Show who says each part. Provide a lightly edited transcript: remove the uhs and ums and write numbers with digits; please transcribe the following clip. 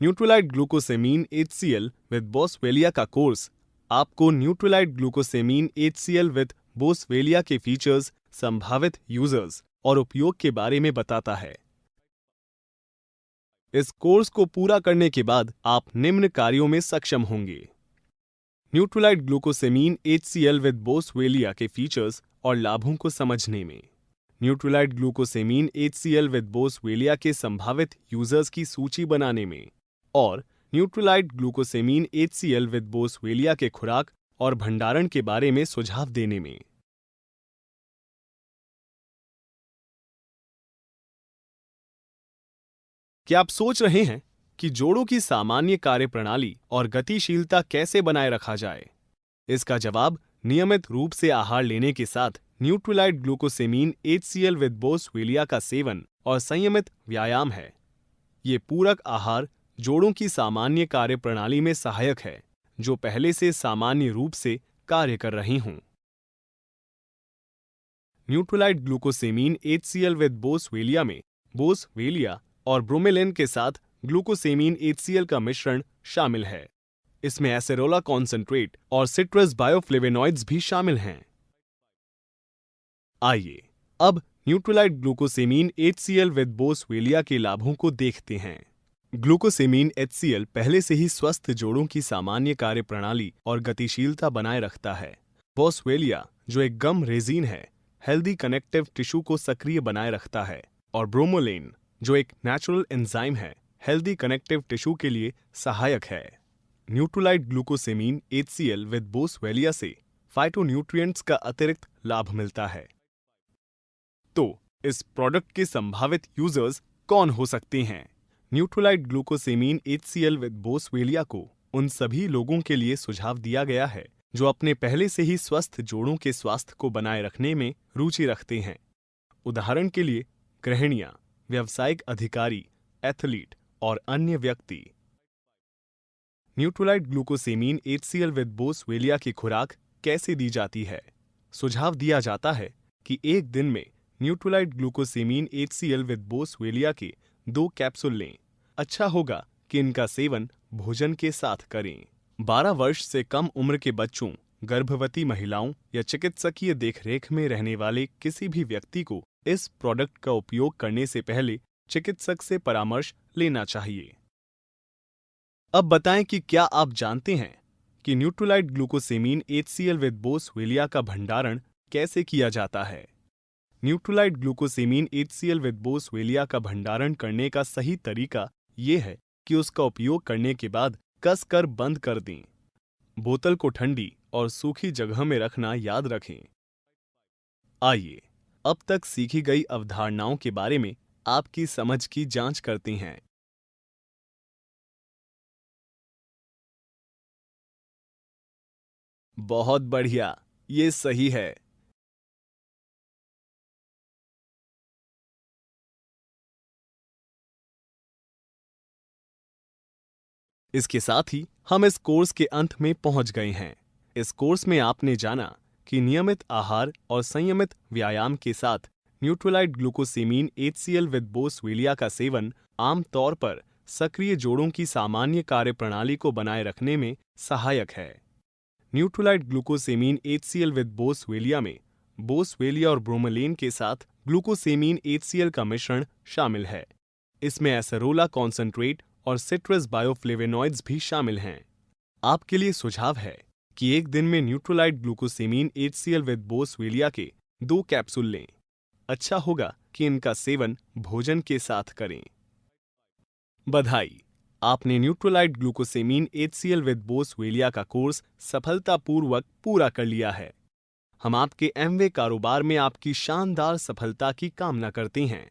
Speaker 1: Nutrilite ग्लूकोसेमीन HCl with बोसवेलिया का course आपको Nutrilite ग्लूकोसेमीन HCl with बोसवेलिया के फीचर्स, संभावित यूजर्स और उपयोग के बारे में बताता है। इस कोर्स को पूरा करने के बाद आप निम्न कार्यों में सक्षम होंगे: न्यूट्रोलाइट ग्लूकोसेमीन HCl विद बोसवेलिया के फीचर्स और लाभों को समझने में, न्यूट्रोलाइट ग्लूकोसेमीन HCl विद बोसवेलिया के संभावित यूजर्स की सूची बनाने में और न्यूट्रोलाइट ग्लूकोसेमीन HCl विद बोसवेलिया के खुराक और भंडारण के बारे में सुझाव देने में। क्या आप सोच रहे हैं कि जोड़ों की सामान्य कार्यप्रणाली और गतिशीलता कैसे बनाए रखा जाए? इसका जवाब नियमित रूप से आहार लेने के साथ न्यूट्रोलाइट ग्लूकोसेमीन HCl विद बोसवेलिया का सेवन और संयमित व्यायाम है। ये पूरक आहार जोड़ों की सामान्य कार्यप्रणाली में सहायक है, जो पहले से सामान्य रूप से कार्य कर रही हों। न्यूट्रोलाइट ग्लूकोसेमीन HCl विद बोसवेलिया में बोसवेलिया और ब्रोमेलिन के साथ ग्लूकोसेमीन HCl का मिश्रण शामिल है। इसमें एसेरोला कॉन्सेंट्रेट और सिट्रस बायोफ्लेवेनॉइड्स भी शामिल हैं। आइए अब न्यूट्रोलाइट ग्लूकोसेमीन HCl विद बोसवेलिया के लाभों को देखते हैं। ग्लूकोसेमीन HCl पहले से ही स्वस्थ जोड़ों की सामान्य कार्यप्रणाली और गतिशीलता बनाए रखता है। बोसवेलिया, जो एक गम रेजिन है, हेल्दी कनेक्टिव टिश्यू को सक्रिय बनाए रखता है, और ब्रोमोलेन, जो एक नेचुरल एंजाइम है, हेल्दी कनेक्टिव टिश्यू के लिए सहायक है। न्यूट्रोलाइट ग्लूकोसेमीन HCl विद बोसवेलिया से फाइटोन्यूट्रिएंट्स का अतिरिक्त लाभ मिलता है। तो इस प्रोडक्ट के संभावित यूजर्स कौन हो सकते हैं? न्यूट्रोलाइट ग्लूकोसेमीन HCl विद बोसवेलिया को उन सभी लोगों के लिए सुझाव दिया गया है जो अपने पहले से ही स्वस्थ जोड़ों के स्वास्थ्य को बनाए रखने में रुचि रखते हैं। उदाहरण के लिए गृहिणियां, व्यावसायिक अधिकारी, एथलीट और अन्य व्यक्ति। न्यूट्रोलाइट ग्लूकोसेमीन HCl विद बोसवेलिया की खुराक कैसे दी जाती है? सुझाव दिया जाता है कि एक दिन में न्यूट्रोलाइट ग्लूकोसेमीन HCl विद बोसवेलिया के 2 कैप्सूल लें। अच्छा होगा कि इनका सेवन भोजन के साथ करें। 12 वर्ष से कम उम्र के बच्चों, गर्भवती महिलाओं या चिकित्सकीय देखरेख में रहने वाले किसी भी व्यक्ति को इस प्रोडक्ट का उपयोग करने से पहले चिकित्सक से परामर्श लेना चाहिए। अब बताएं कि क्या आप जानते हैं कि न्यूट्रोलाइट ग्लूकोसेमीन HCl विद बोसवेलिया का भंडारण कैसे किया जाता है? न्यूट्रोलाइट ग्लूकोसेमीन HCl विद बोसवेलिया का भंडारण करने का सही तरीका ये है कि उसका उपयोग करने के बाद कसकर बंद कर दें। बोतल को ठंडी और सूखी जगह में रखना याद रखें। आइए अब तक सीखी गई अवधारणाओं के बारे में आपकी समझ की जांच करते हैं। बहुत बढ़िया, ये सही है। इसके साथ ही हम इस कोर्स के अंत में पहुंच गए हैं। इस कोर्स में आपने जाना कि नियमित आहार और संयमित व्यायाम के साथ न्यूट्रोलाइट ग्लूकोसेमीन HCl विद बोसवेलिया का सेवन आम तौर पर सक्रिय जोड़ों की सामान्य कार्यप्रणाली को बनाए रखने में सहायक है। न्यूट्रोलाइट ग्लूकोसेमीन HCl विद बोसवेलिया में बोसवेलिया और ब्रोमेलिन के साथ ग्लूकोसेमीन HCl का मिश्रण शामिल है। इसमें एसेरोला कॉन्सेंट्रेट और सिट्रस बायोफ्लेवेनॉइड्स भी शामिल हैं। आपके लिए सुझाव है कि एक दिन में न्यूट्रोलाइट ग्लूकोसेमीन HCl विद बोसवेलिया के 2 कैप्सूल लें। अच्छा होगा कि इनका सेवन भोजन के साथ करें। बधाई, आपने न्यूट्रोलाइट ग्लूकोसेमीन HCl विद बोसवेलिया का कोर्स सफलतापूर्वक पूरा कर लिया है। हम आपके एमवे कारोबार में आपकी शानदार सफलता की कामना करते हैं।